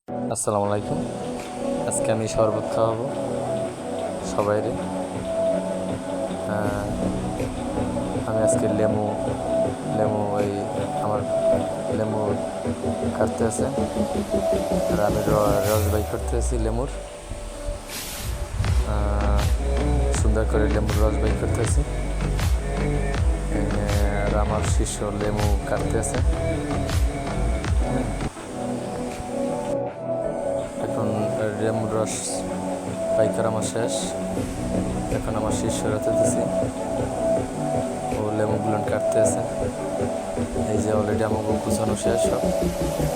আসসালামু আলাইকুম। আজকে আমি শরবত খাওয়াবো সবাইরে। আমি আজকে লেমু লেমু ওই আমার লেমু কাটতে আছে, আর আমি রস বাই করতে আছি লেমুর। সুন্দর করে লেমুর রস বাই করতে আছি। আর আমার শিষ্য লেমু কাটতে আছে। এখন লেমুর রস পাইকার আমার শেষ। এখন আমার শিষ্য রাতে দিছি, ও লেমুগুলো কাটতে আছে। এই যে অলরেডি আমাকে কুচানো শেষ সব,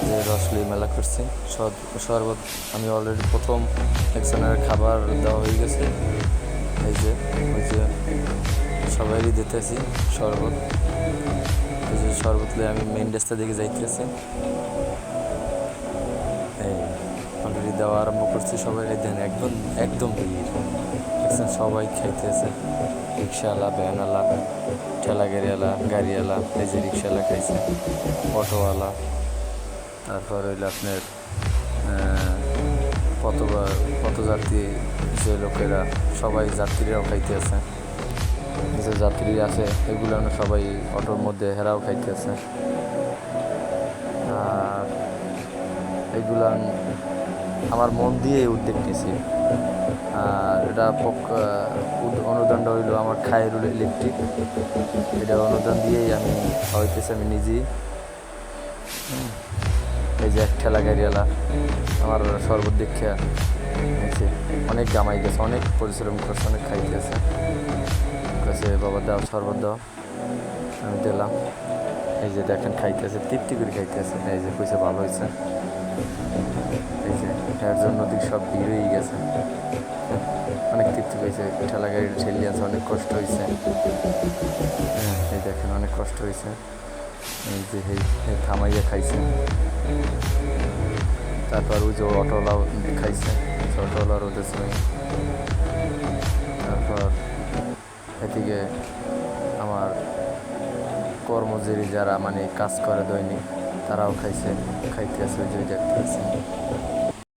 যে রসলি মেলা করছি শরবত। আমি অলরেডি প্রথম একজনের খাবার দেওয়া হয়ে গেছে। এই যে ওই যে সবাইরই দিতেছি শরবত। এই যে শরবত লিয়ে আমি মেইন রাস্তা দিকে যাইতেছি। এই অলরেডি দেওয়া আরম্ভ করছি। সবাই দেন একদম একদম ভিড় দেখছেন, সবাই খাইতেছে। রিক্সাওয়ালা, ভ্যানওয়ালা, ঠেলা গাড়িওয়ালা, এই যে রিক্সাওয়ালা খাইছে, অটোওয়ালা, তারপর হইলো আপনার পথযাত্রী যে লোকেরা, সবাই যাত্রীরাও খাইতে আছে। যে যাত্রী আছে এগুলো সবাই অটোর মধ্যে হেরাও খাইতে আছে। আর এগুলা আমার মন দিয়ে উদ্যোগ নিয়েছি। আর এটা অনুদানটা হইলো আমার খায়রুল ইলেকট্রিক। এটা অনুদান দিয়েই আমি হইতেছি আমি নিজেই। এই যে এক ঠেলা গাড়িওয়ালা আমার শরবত দীক্ষা নিয়েছে, অনেক গামাই গেছে, অনেক পরিশ্রম করছে, অনেক খাইতেছে। কাছে বাবা দাও শরবত দাও, আমি দিলাম। এই যে দেখেন খাইতেছে, তৃপ্তি করে খাইতেছে। এই যে কইছে ভালো হয়েছে। এই যে এর জন্য দিক সব ভিড় হয়ে গেছে, অনেক তৃপ্তি পেয়েছে। ঠেলা গাড়ির ঠেলি আছে, অনেক কষ্ট হয়েছে। এই দেখেন অনেক কষ্ট হয়েছে। এই যে থামাইয়া খাইছে। তারপর ওই যে অটোওয়ালাও খাইছে, অটোওয়ালার ওদের সঙ্গে। তারপর এদিকে আমার কর্মজীবী যারা মানে কাজ করে দৈনিক, তারাও খাইতে আছে, ওই যে দেখতে আছে।